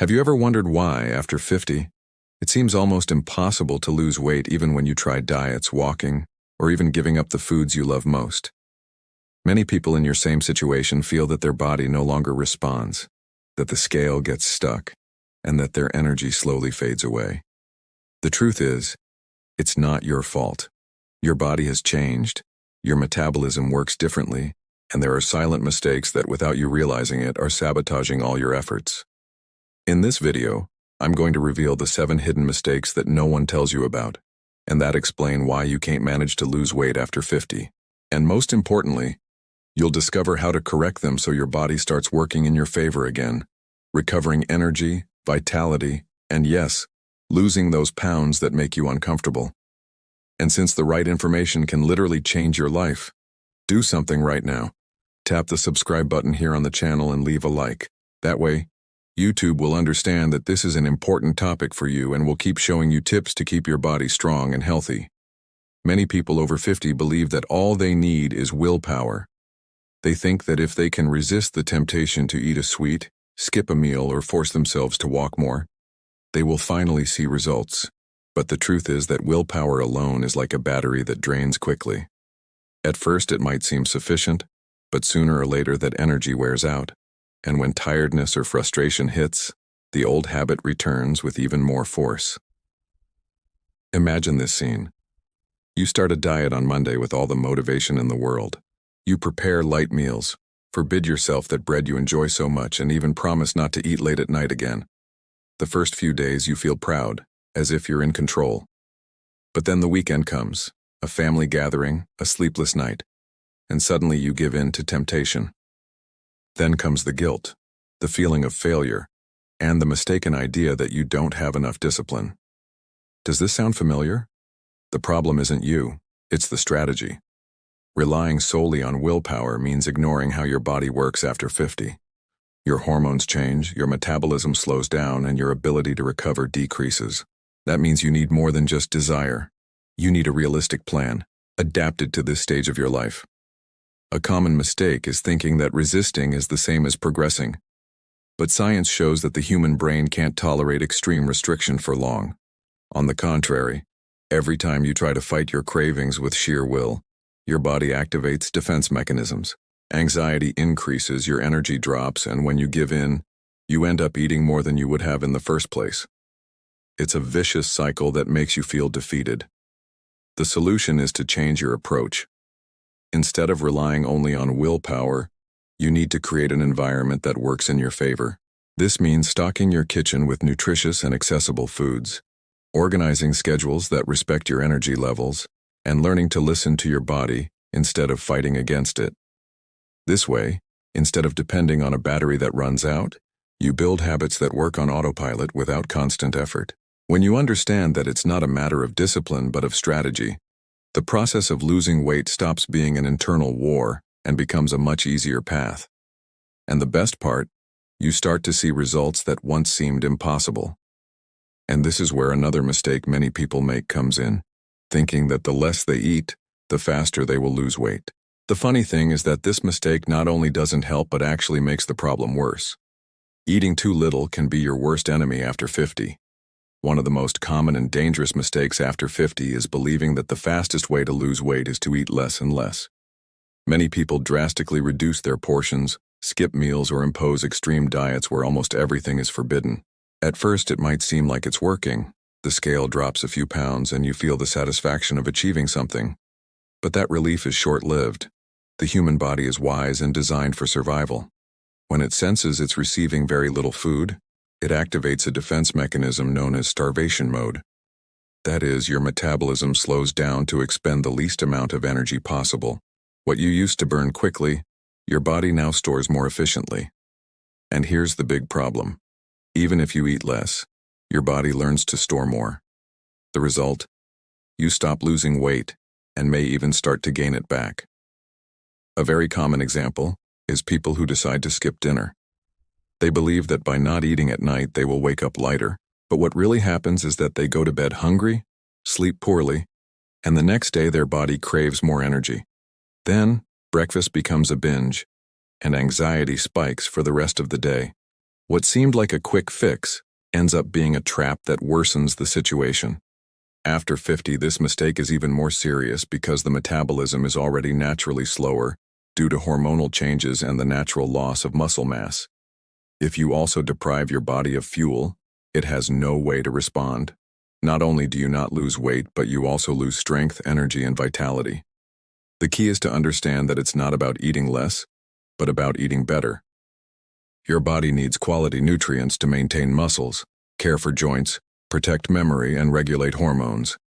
Have you ever wondered why, after 50, it seems almost impossible to lose weight even when you try diets, walking, or even giving up the foods you love most? Many people in your same situation feel that their body no longer responds, that the scale gets stuck, and that their energy slowly fades away. The truth is, it's not your fault. Your body has changed, your metabolism works differently, and there are silent mistakes that, without you realizing it, are sabotaging all your efforts. In this video, I'm going to reveal the 7 hidden mistakes that no one tells you about, and that explain why you can't manage to lose weight after 50. And most importantly, you'll discover how to correct them so your body starts working in your favor again, recovering energy, vitality, and yes, losing those pounds that make you uncomfortable. And since the right information can literally change your life, do something right now. Tap the subscribe button here on the channel and leave a like. That way, YouTube will understand that this is an important topic for you and will keep showing you tips to keep your body strong and healthy. Many people over 50 believe that all they need is willpower. They think that if they can resist the temptation to eat a sweet, skip a meal, or force themselves to walk more, they will finally see results. But the truth is that willpower alone is like a battery that drains quickly. At first it might seem sufficient, but sooner or later that energy wears out. And when tiredness or frustration hits, the old habit returns with even more force. Imagine this scene. You start a diet on Monday with all the motivation in the world. You prepare light meals, forbid yourself that bread you enjoy so much, and even promise not to eat late at night again. The first few days you feel proud, as if you're in control. But then the weekend comes, a family gathering, a sleepless night, and suddenly you give in to temptation. Then comes the guilt, the feeling of failure, and the mistaken idea that you don't have enough discipline. Does this sound familiar? The problem isn't you, it's the strategy. Relying solely on willpower means ignoring how your body works after 50. Your hormones change, your metabolism slows down, and your ability to recover decreases. That means you need more than just desire. You need a realistic plan, adapted to this stage of your life. A common mistake is thinking that resisting is the same as progressing. But science shows that the human brain can't tolerate extreme restriction for long. On the contrary, every time you try to fight your cravings with sheer will, your body activates defense mechanisms. Anxiety increases, your energy drops, and when you give in, you end up eating more than you would have in the first place. It's a vicious cycle that makes you feel defeated. The solution is to change your approach. Instead of relying only on willpower, you need to create an environment that works in your favor. This means stocking your kitchen with nutritious and accessible foods, organizing schedules that respect your energy levels, and learning to listen to your body instead of fighting against it. This way, instead of depending on a battery that runs out, you build habits that work on autopilot without constant effort. When you understand that it's not a matter of discipline but of strategy, the process of losing weight stops being an internal war and becomes a much easier path. And the best part, you start to see results that once seemed impossible. And this is where another mistake many people make comes in, thinking that the less they eat, the faster they will lose weight. The funny thing is that this mistake not only doesn't help but actually makes the problem worse. Eating too little can be your worst enemy after 50. One of the most common and dangerous mistakes after 50 is believing that the fastest way to lose weight is to eat less and less. Many people drastically reduce their portions, skip meals, or impose extreme diets where almost everything is forbidden. At first, it might seem like it's working. The scale drops a few pounds and you feel the satisfaction of achieving something. But that relief is short-lived. The human body is wise and designed for survival. When it senses it's receiving very little food, it activates a defense mechanism known as starvation mode. That is, your metabolism slows down to expend the least amount of energy possible. What you used to burn quickly, your body now stores more efficiently. And here's the big problem. Even if you eat less, your body learns to store more. The result? You stop losing weight and may even start to gain it back. A very common example is people who decide to skip dinner. They believe that by not eating at night they will wake up lighter, but what really happens is that they go to bed hungry, sleep poorly, and the next day their body craves more energy. Then, breakfast becomes a binge, and anxiety spikes for the rest of the day. What seemed like a quick fix ends up being a trap that worsens the situation. After 50, this mistake is even more serious because the metabolism is already naturally slower due to hormonal changes and the natural loss of muscle mass. If you also deprive your body of fuel, it has no way to respond. Not only do you not lose weight, but you also lose strength, energy, and vitality. The key is to understand that it's not about eating less, but about eating better. Your body needs quality nutrients to maintain muscles, care for joints, protect memory, and regulate hormones.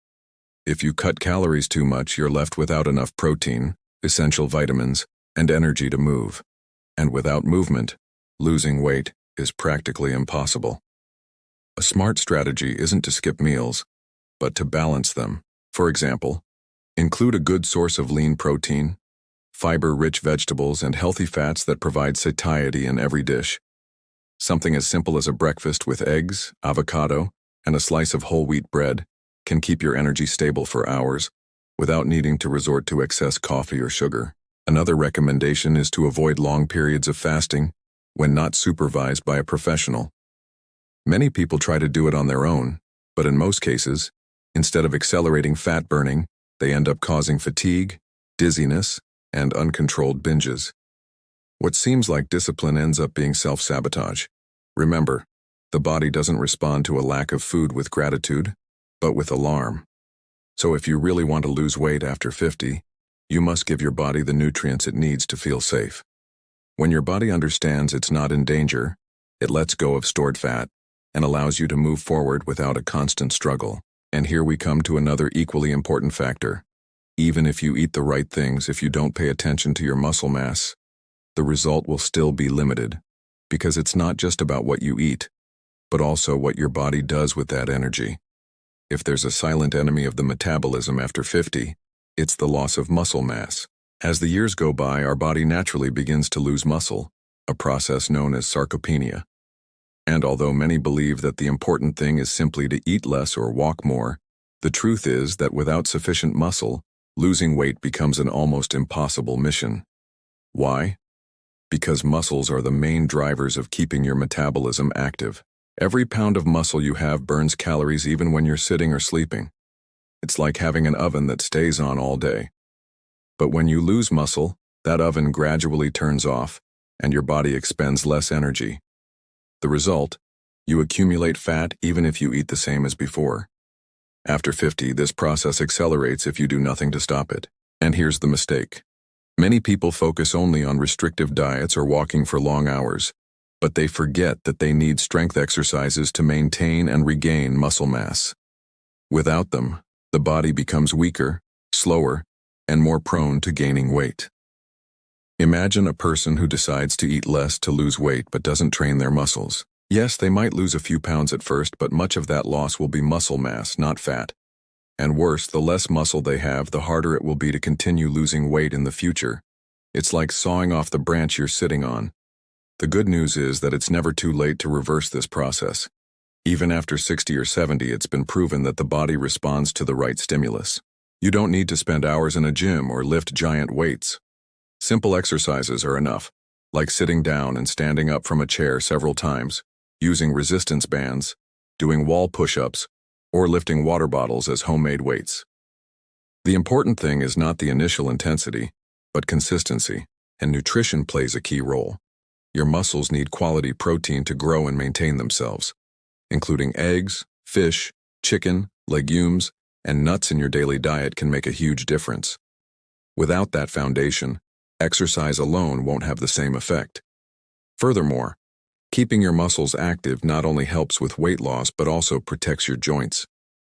If you cut calories too much, you're left without enough protein, essential vitamins, and energy to move. And without movement, losing weight is practically impossible. A smart strategy isn't to skip meals, but to balance them. For example, include a good source of lean protein, fiber-rich vegetables, and healthy fats that provide satiety in every dish. Something as simple as a breakfast with eggs, avocado, and a slice of whole wheat bread can keep your energy stable for hours without needing to resort to excess coffee or sugar. Another recommendation is to avoid long periods of fasting when not supervised by a professional. Many people try to do it on their own, but in most cases, instead of accelerating fat burning, they end up causing fatigue, dizziness, and uncontrolled binges. What seems like discipline ends up being self-sabotage. Remember, the body doesn't respond to a lack of food with gratitude, but with alarm. So if you really want to lose weight after 50, you must give your body the nutrients it needs to feel safe. When your body understands it's not in danger, it lets go of stored fat and allows you to move forward without a constant struggle. And here we come to another equally important factor. Even if you eat the right things, if you don't pay attention to your muscle mass, the result will still be limited, because it's not just about what you eat, but also what your body does with that energy. If there's a silent enemy of the metabolism after 50, it's the loss of muscle mass. As the years go by, our body naturally begins to lose muscle, a process known as sarcopenia. And although many believe that the important thing is simply to eat less or walk more, the truth is that without sufficient muscle, losing weight becomes an almost impossible mission. Why? Because muscles are the main drivers of keeping your metabolism active. Every pound of muscle you have burns calories even when you're sitting or sleeping. It's like having an oven that stays on all day. But when you lose muscle, that oven gradually turns off, and your body expends less energy. The result? You accumulate fat even if you eat the same as before. After 50, this process accelerates if you do nothing to stop it. And here's the mistake. Many people focus only on restrictive diets or walking for long hours, but they forget that they need strength exercises to maintain and regain muscle mass. Without them, the body becomes weaker, slower, and more prone to gaining weight. Imagine a person who decides to eat less to lose weight but doesn't train their muscles. Yes, they might lose a few pounds at first, but much of that loss will be muscle mass, not fat. And worse, the less muscle they have, the harder it will be to continue losing weight in the future. It's like sawing off the branch you're sitting on. The good news is that it's never too late to reverse this process. Even after 60 or 70, it's been proven that the body responds to the right stimulus. You don't need to spend hours in a gym or lift giant weights. Simple exercises are enough, like sitting down and standing up from a chair several times, using resistance bands, doing wall push-ups, or lifting water bottles as homemade weights. The important thing is not the initial intensity, but consistency, and nutrition plays a key role. Your muscles need quality protein to grow and maintain themselves, including eggs, fish, chicken, legumes, and nuts in your daily diet can make a huge difference. Without that foundation, exercise alone won't have the same effect. Furthermore, keeping your muscles active not only helps with weight loss but also protects your joints,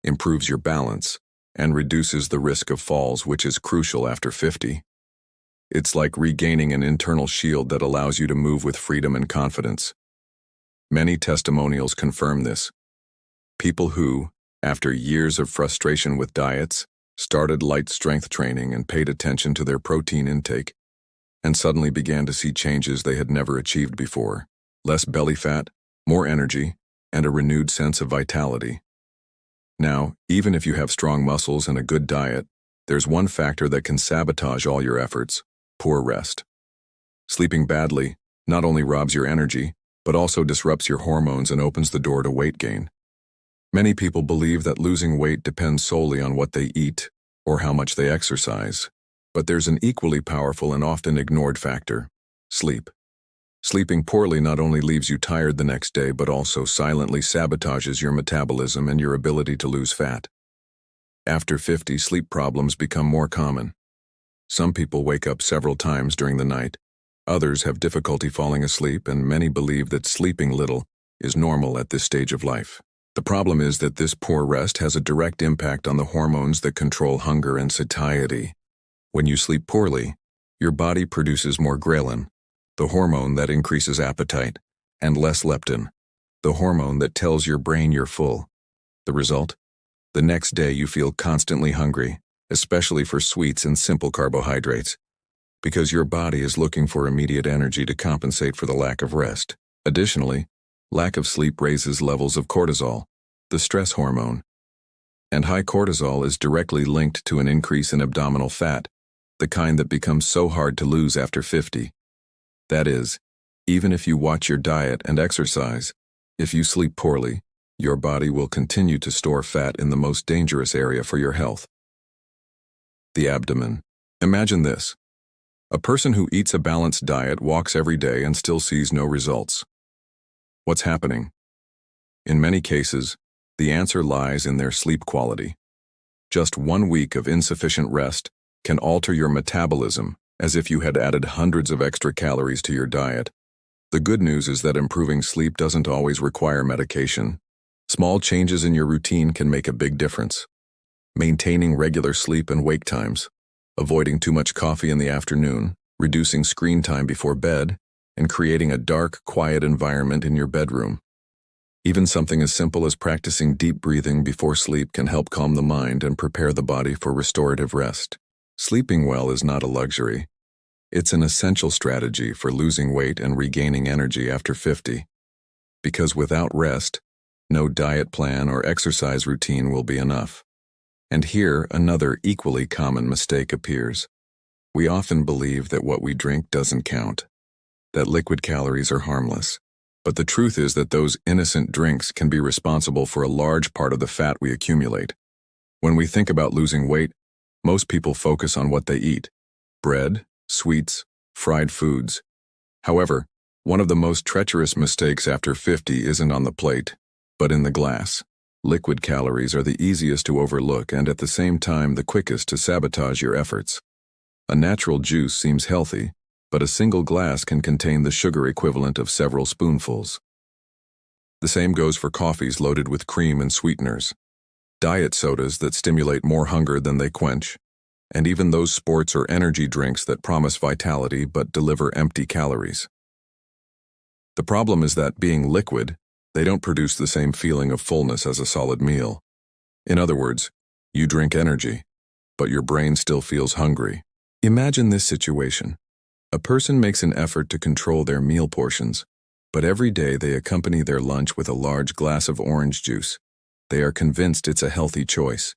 improves your balance, and reduces the risk of falls, which is crucial after 50. It's like regaining an internal shield that allows you to move with freedom and confidence. Many testimonials confirm this. People who, after years of frustration with diets, started light strength training and paid attention to their protein intake, and suddenly began to see changes they had never achieved before. Less belly fat, more energy, and a renewed sense of vitality. Now, even if you have strong muscles and a good diet, there's one factor that can sabotage all your efforts: poor rest. Sleeping badly not only robs your energy, but also disrupts your hormones and opens the door to weight gain. Many people believe that losing weight depends solely on what they eat or how much they exercise. But there's an equally powerful and often ignored factor: sleep. Sleeping poorly not only leaves you tired the next day, but also silently sabotages your metabolism and your ability to lose fat. After 50, sleep problems become more common. Some people wake up several times during the night. Others have difficulty falling asleep, and many believe that sleeping little is normal at this stage of life. The problem is that this poor rest has a direct impact on the hormones that control hunger and satiety. When you sleep poorly, your body produces more ghrelin, the hormone that increases appetite, and less leptin, the hormone that tells your brain you're full. The result? The next day you feel constantly hungry, especially for sweets and simple carbohydrates, because your body is looking for immediate energy to compensate for the lack of rest. Additionally, lack of sleep raises levels of cortisol, the stress hormone. And high cortisol is directly linked to an increase in abdominal fat, the kind that becomes so hard to lose after 50. That is, even if you watch your diet and exercise, if you sleep poorly, your body will continue to store fat in the most dangerous area for your health: the abdomen. Imagine this. A person who eats a balanced diet walks every day and still sees no results. What's happening? In many cases, the answer lies in their sleep quality. Just 1 week of insufficient rest can alter your metabolism as if you had added hundreds of extra calories to your diet. The good news is that improving sleep doesn't always require medication. Small changes in your routine can make a big difference. Maintaining regular sleep and wake times, avoiding too much coffee in the afternoon, reducing screen time before bed, and creating a dark, quiet environment in your bedroom. Even something as simple as practicing deep breathing before sleep can help calm the mind and prepare the body for restorative rest. Sleeping well is not a luxury. It's an essential strategy for losing weight and regaining energy after 50. Because without rest, no diet plan or exercise routine will be enough. And here, another equally common mistake appears. We often believe that what we drink doesn't count, that liquid calories are harmless. But the truth is that those innocent drinks can be responsible for a large part of the fat we accumulate. When we think about losing weight, most people focus on what they eat: bread, sweets, fried foods. However, one of the most treacherous mistakes after 50 isn't on the plate, but in the glass. Liquid calories are the easiest to overlook and at the same time the quickest to sabotage your efforts. A natural juice seems healthy, but a single glass can contain the sugar equivalent of several spoonfuls. The same goes for coffees loaded with cream and sweeteners, diet sodas that stimulate more hunger than they quench, and even those sports or energy drinks that promise vitality but deliver empty calories. The problem is that, being liquid, they don't produce the same feeling of fullness as a solid meal. In other words, you drink energy, but your brain still feels hungry. Imagine this situation. A person makes an effort to control their meal portions, but every day they accompany their lunch with a large glass of orange juice. They are convinced it's a healthy choice.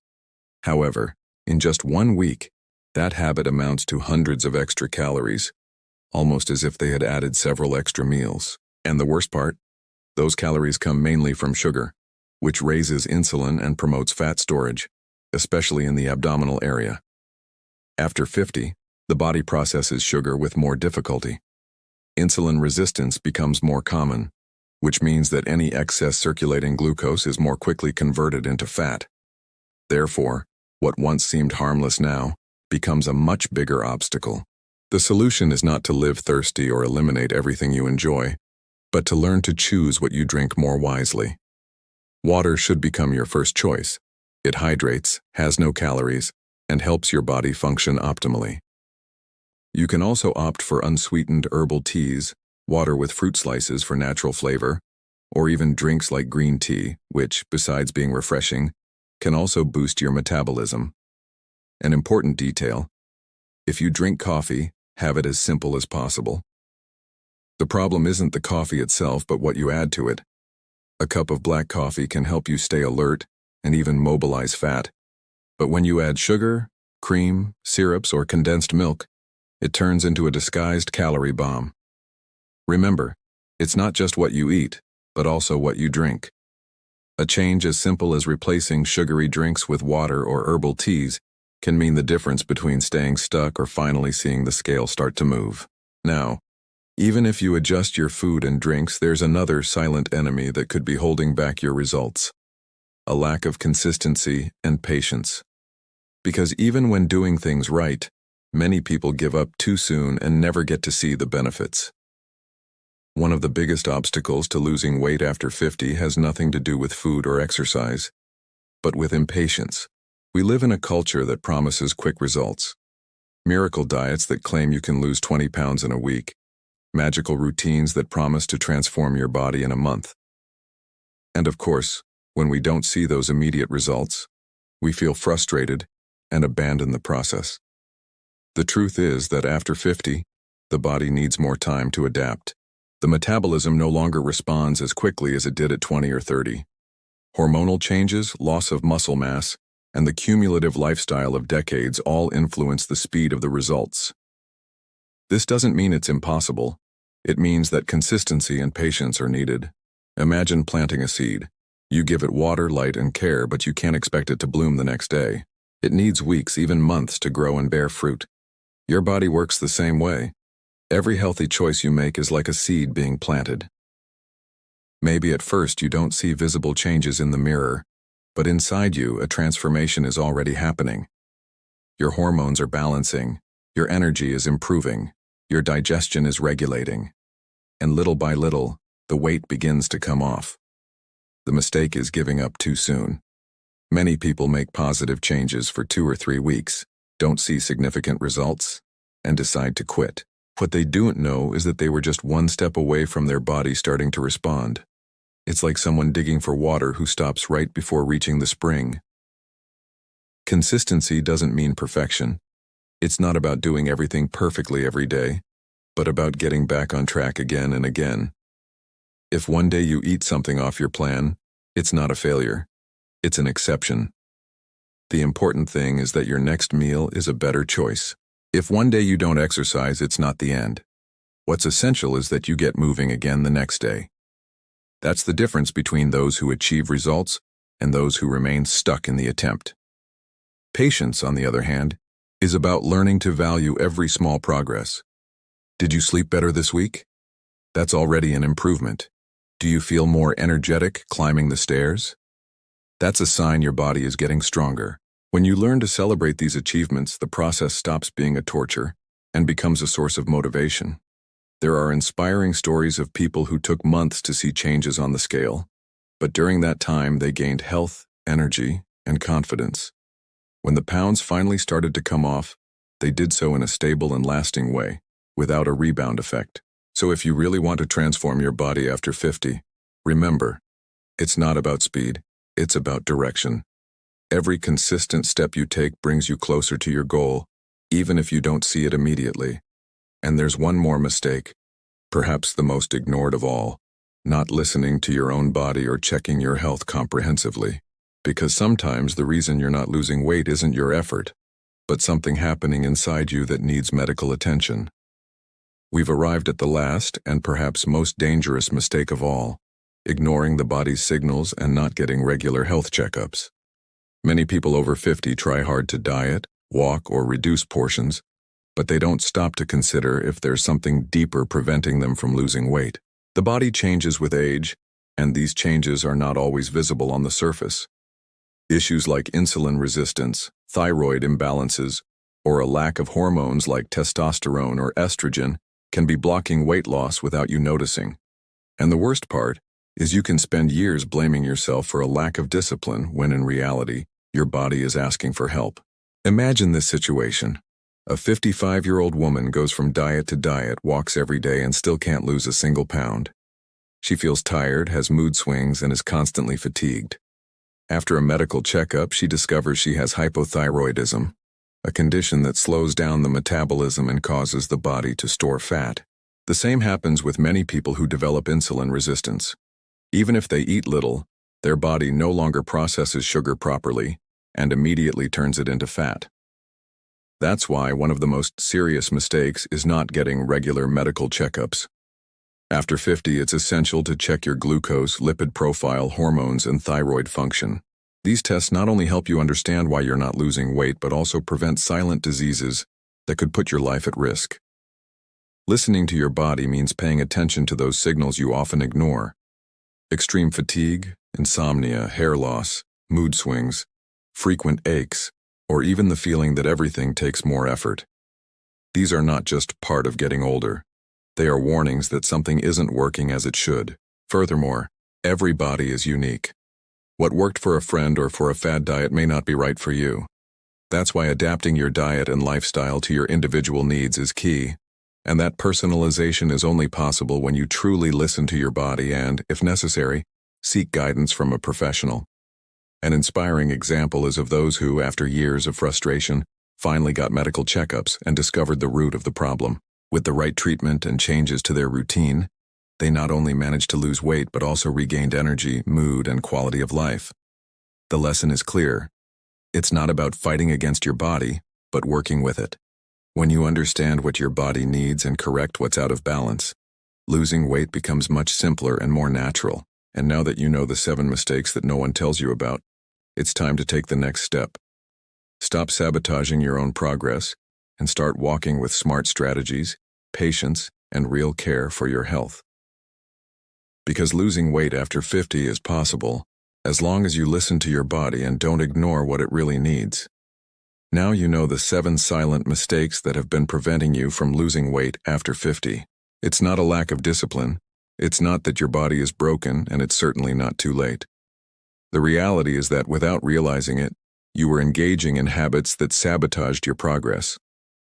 However, in just 1 week, that habit amounts to hundreds of extra calories, almost as if they had added several extra meals. And the worst part? Those calories come mainly from sugar, which raises insulin and promotes fat storage, especially in the abdominal area. After 50, the body processes sugar with more difficulty. Insulin resistance becomes more common, which means that any excess circulating glucose is more quickly converted into fat. Therefore, what once seemed harmless now becomes a much bigger obstacle. The solution is not to live thirsty or eliminate everything you enjoy, but to learn to choose what you drink more wisely. Water should become your first choice. It hydrates, has no calories, and helps your body function optimally. You can also opt for unsweetened herbal teas, water with fruit slices for natural flavor, or even drinks like green tea, which, besides being refreshing, can also boost your metabolism. An important detail: if you drink coffee, have it as simple as possible. The problem isn't the coffee itself, but what you add to it. A cup of black coffee can help you stay alert and even mobilize fat. But when you add sugar, cream, syrups, or condensed milk, it turns into a disguised calorie bomb. Remember, It's not just what you eat, but also what you drink. A change as simple as replacing sugary drinks with water or herbal teas can mean the difference between staying stuck or finally seeing the scale start to move. Now, even if you adjust your food and drinks, there's another silent enemy that could be holding back your results: a lack of consistency and patience. Because even when doing things right, many people give up too soon and never get to see the benefits. One of the biggest obstacles to losing weight after 50 has nothing to do with food or exercise, but with impatience. We live in a culture that promises quick results. Miracle diets that claim you can lose 20 pounds in a week. Magical routines that promise to transform your body in a month. And of course, when we don't see those immediate results, we feel frustrated and abandon the process. The truth is that after 50, the body needs more time to adapt. The metabolism no longer responds as quickly as it did at 20 or 30. Hormonal changes, loss of muscle mass, and the cumulative lifestyle of decades all influence the speed of the results. This doesn't mean it's impossible. It means that consistency and patience are needed. Imagine planting a seed. You give it water, light, and care, but you can't expect it to bloom the next day. It needs weeks, even months, to grow and bear fruit. Your body works the same way. Every healthy choice you make is like a seed being planted. Maybe at first you don't see visible changes in the mirror, but inside you, a transformation is already happening. Your hormones are balancing, your energy is improving, your digestion is regulating, and little by little, the weight begins to come off. The mistake is giving up too soon. Many people make positive changes for 2 or 3 weeks, don't see significant results, and decide to quit. What they don't know is that they were just one step away from their body starting to respond. It's like someone digging for water who stops right before reaching the spring. Consistency doesn't mean perfection. It's not about doing everything perfectly every day, but about getting back on track again and again. If one day you eat something off your plan, it's not a failure. It's an exception. The important thing is that your next meal is a better choice. If one day you don't exercise, it's not the end. What's essential is that you get moving again the next day. That's the difference between those who achieve results and those who remain stuck in the attempt. Patience, on the other hand, is about learning to value every small progress. Did you sleep better this week? That's already an improvement. Do you feel more energetic climbing the stairs? That's a sign your body is getting stronger. When you learn to celebrate these achievements, the process stops being a torture and becomes a source of motivation. There are inspiring stories of people who took months to see changes on the scale, but during that time they gained health, energy, and confidence. When the pounds finally started to come off, they did so in a stable and lasting way, without a rebound effect. So if you really want to transform your body after 50, remember, it's not about speed, it's about direction. Every consistent step you take brings you closer to your goal, even if you don't see it immediately. And there's one more mistake, perhaps the most ignored of all, not listening to your own body or checking your health comprehensively. Because sometimes the reason you're not losing weight isn't your effort, but something happening inside you that needs medical attention. We've arrived at the last and perhaps most dangerous mistake of all, ignoring the body's signals and not getting regular health checkups. Many people over 50 try hard to diet, walk, or reduce portions, but they don't stop to consider if there's something deeper preventing them from losing weight. The body changes with age, and these changes are not always visible on the surface. Issues like insulin resistance, thyroid imbalances, or a lack of hormones like testosterone or estrogen can be blocking weight loss without you noticing. And the worst part is you can spend years blaming yourself for a lack of discipline when in reality, your body is asking for help. Imagine this situation. A 55-year-old woman goes from diet to diet, walks every day, and still can't lose a single pound. She feels tired, has mood swings, and is constantly fatigued. After a medical checkup, she discovers she has hypothyroidism, a condition that slows down the metabolism and causes the body to store fat. The same happens with many people who develop insulin resistance. Even if they eat little, their body no longer processes sugar properly and immediately turns it into fat. That's why one of the most serious mistakes is not getting regular medical checkups. After 50, it's essential to check your glucose, lipid profile, hormones, and thyroid function. These tests not only help you understand why you're not losing weight, but also prevent silent diseases that could put your life at risk. Listening to your body means paying attention to those signals you often ignore. Extreme fatigue, insomnia, hair loss, mood swings, frequent aches, or even the feeling that everything takes more effort. These are not just part of getting older. They are warnings that something isn't working as it should. Furthermore, every body is unique. What worked for a friend or for a fad diet may not be right for you. That's why adapting your diet and lifestyle to your individual needs is key. And that personalization is only possible when you truly listen to your body and, if necessary, seek guidance from a professional. An inspiring example is of those who, after years of frustration, finally got medical checkups and discovered the root of the problem. With the right treatment and changes to their routine, they not only managed to lose weight but also regained energy, mood, and quality of life. The lesson is clear. It's not about fighting against your body, but working with it. When you understand what your body needs and correct what's out of balance, losing weight becomes much simpler and more natural. And now that you know the 7 mistakes that no one tells you about, it's time to take the next step. Stop sabotaging your own progress and start walking with smart strategies, patience, and real care for your health. Because losing weight after 50 is possible, as long as you listen to your body and don't ignore what it really needs. Now you know the 7 silent mistakes that have been preventing you from losing weight after 50. It's not a lack of discipline. It's not that your body is broken, and it's certainly not too late. The reality is that without realizing it, you were engaging in habits that sabotaged your progress,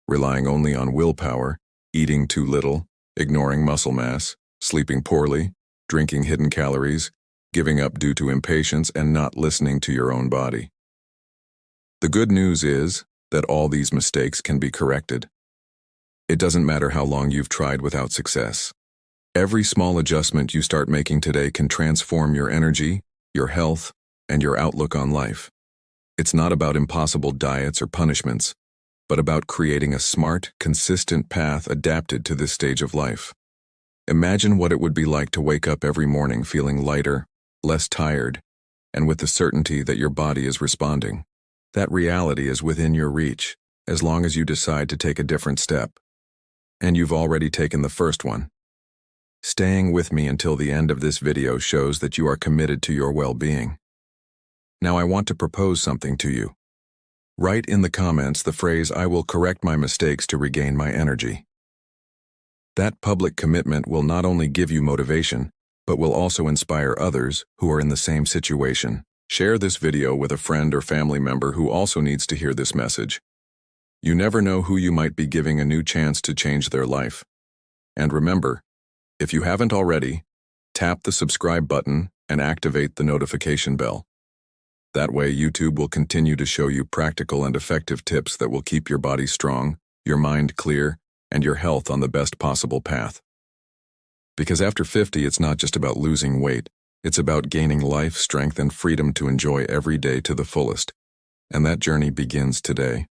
relying only on willpower, eating too little, ignoring muscle mass, sleeping poorly, drinking hidden calories, giving up due to impatience, and not listening to your own body. The good news is that all these mistakes can be corrected. It doesn't matter how long you've tried without success. Every small adjustment you start making today can transform your energy, your health, and your outlook on life. It's not about impossible diets or punishments, but about creating a smart, consistent path adapted to this stage of life. Imagine what it would be like to wake up every morning feeling lighter, less tired, and with the certainty that your body is responding. That reality is within your reach, as long as you decide to take a different step. And you've already taken the first one. Staying with me until the end of this video shows that you are committed to your well-being. Now I want to propose something to you. Write in the comments the phrase, "I will correct my mistakes to regain my energy." That public commitment will not only give you motivation, but will also inspire others who are in the same situation. Share this video with a friend or family member who also needs to hear this message. You never know who you might be giving a new chance to change their life. And remember, if you haven't already, tap the subscribe button and activate the notification bell. That way, YouTube will continue to show you practical and effective tips that will keep your body strong, your mind clear, and your health on the best possible path. Because after 50, it's not just about losing weight. It's about gaining life, strength, and freedom to enjoy every day to the fullest. And that journey begins today.